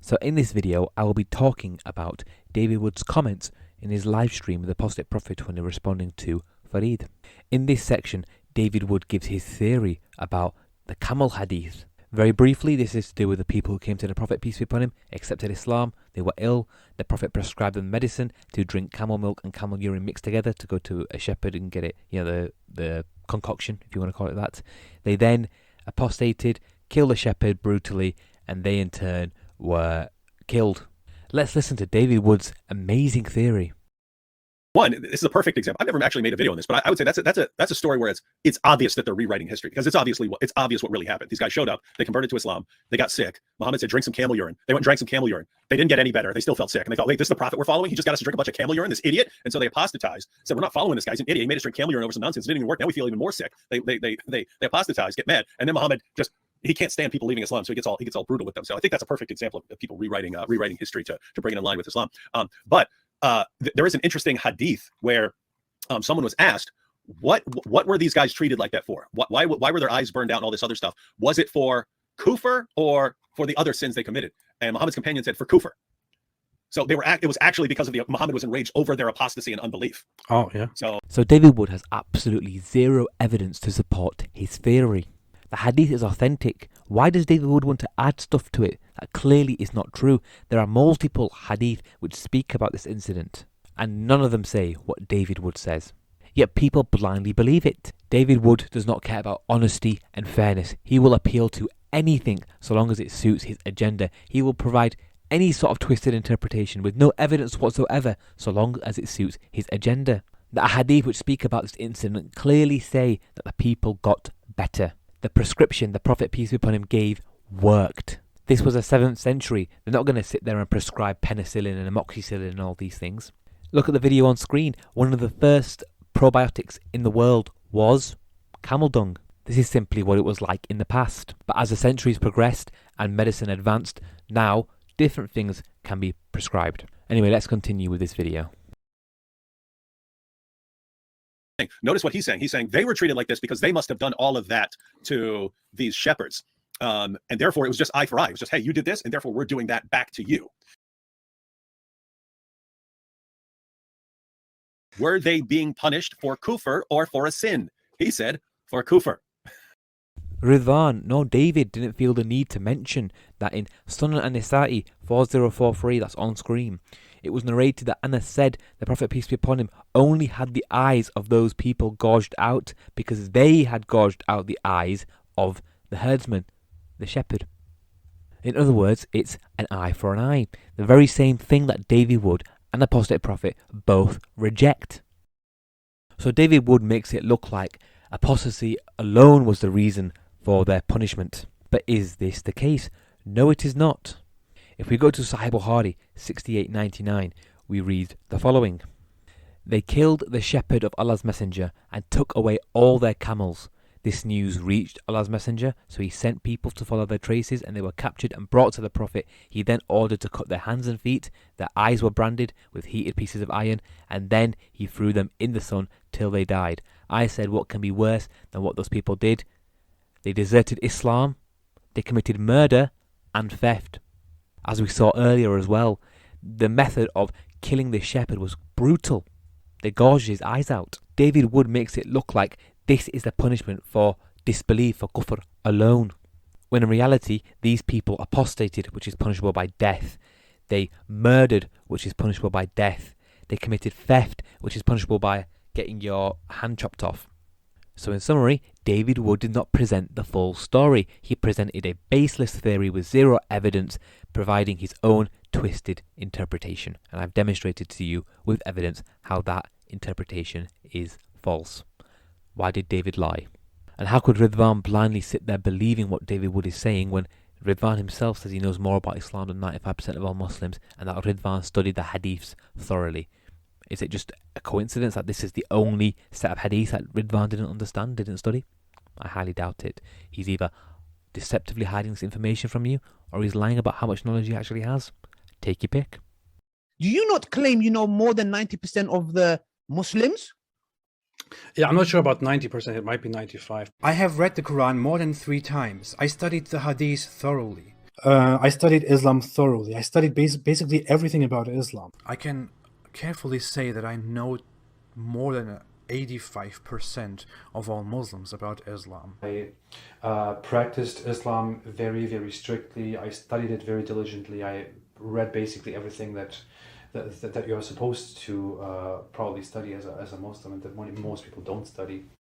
So in this video, I will be talking about David Wood's comments in his live stream with the Apostate Prophet when he was responding to Farid. In this section, David Wood gives his theory about the Camel Hadith. Very briefly, this is to do with the people who came to the Prophet, peace be upon him, accepted Islam, they were ill, the Prophet prescribed them medicine to drink camel milk and camel urine mixed together to go to a shepherd and get it, the concoction, if you want to call it that. They then apostated, killed the shepherd brutally, and they in turn were killed. Let's listen to David Wood's amazing theory. One, this is a perfect example. I've never actually made a video on this, but I would say that's a story where it's obvious that they're rewriting history, because it's obvious what really happened. These guys showed up, they converted to Islam, they got sick. Muhammad said, drink some camel urine. They went and drank some camel urine. They didn't get any better. They still felt sick. And they thought, wait, this is the prophet we're following? He just got us to drink a bunch of camel urine, this idiot. And so they apostatized, said, we're not following this guy. He's an idiot. He made us drink camel urine over some nonsense. It didn't even work. Now we feel even more sick. They apostatized, get mad. And then Muhammad he can't stand people leaving Islam, so he gets all brutal with them. So I think that's a perfect example of people rewriting history to bring it in line with Islam. But there is an interesting hadith where someone was asked, what were these guys treated like that for? Why were their eyes burned out and all this other stuff? Was it for kufr or for the other sins they committed? And Muhammad's companion said, for kufr. So it was actually because of Muhammad was enraged over their apostasy and unbelief. Oh, yeah. So David Wood has absolutely zero evidence to support his theory. The hadith is authentic. Why does David Wood want to add stuff to it that clearly is not true? There are multiple hadith which speak about this incident, and none of them say what David Wood says. Yet people blindly believe it. David Wood does not care about honesty and fairness. He will appeal to anything so long as it suits his agenda. He will provide any sort of twisted interpretation with no evidence whatsoever so long as it suits his agenda. The hadith which speak about this incident clearly say that the people got better. The prescription the Prophet, peace be upon him, gave worked. This was the 7th century. They're not going to sit there and prescribe penicillin and amoxicillin and all these things. Look at the video on screen. One of the first probiotics in the world was camel dung. This is simply what it was like in the past. But as the centuries progressed and medicine advanced, now different things can be prescribed. Anyway, let's continue with this video. Notice what he's saying. He's saying they were treated like this because they must have done all of that to these shepherds. And therefore, it was just eye for eye. It was just, hey, you did this, and therefore we're doing that back to you. Were they being punished for kufr or for a sin? He said, for kufr. Ridwan, no, David didn't feel the need to mention that in Sunan An Nasai 4043, that's on screen, it was narrated that Anas said the Prophet, peace be upon him, only had the eyes of those people gouged out because they had gouged out the eyes of the herdsman, the shepherd. In other words, it's an eye for an eye. The very same thing that David Wood and the Apostate Prophet both reject. So David Wood makes it look like apostasy alone was the reason for their punishment. But is this the case? No, it is not. If we go to Sahih Bukhari 6899, we read the following. They killed the shepherd of Allah's messenger and took away all their camels. This news reached Allah's messenger, so he sent people to follow their traces, and they were captured and brought to the Prophet. He then ordered to cut their hands and feet. Their eyes were branded with heated pieces of iron, and then he threw them in the sun till they died. I said, what can be worse than what those people did? They deserted Islam, they committed murder and theft. As we saw earlier as well, the method of killing this shepherd was brutal. They gouged his eyes out. David Wood makes it look like this is the punishment for disbelief, for kufr alone, when in reality these people apostated, which is punishable by death. They murdered, which is punishable by death. They committed theft, which is punishable by getting your hand chopped off. So in summary, David Wood did not present the full story. He presented a baseless theory with zero evidence, providing his own twisted interpretation. And I've demonstrated to you with evidence how that interpretation is false. Why did David lie? And how could Ridwan blindly sit there believing what David Wood is saying when Ridwan himself says he knows more about Islam than 95% of all Muslims, and that Ridwan studied the hadiths thoroughly? Is it just a coincidence that this is the only set of hadiths that Ridwan didn't understand, didn't study? I highly doubt it. He's either deceptively hiding this information from you, or he's lying about how much knowledge he actually has. Take your pick. Do you not claim you know more than 90% of the Muslims? Yeah, I'm not sure about 90%, it might be 95. I have read the Quran more than 3 times. I studied the Hadith thoroughly. I studied Islam thoroughly. I studied basically everything about Islam. I can carefully say that I know more than 85% of all Muslims about Islam. I practiced Islam very, very strictly. I studied it very diligently. I read basically everything that you're supposed to probably study as a Muslim, and that most people don't study.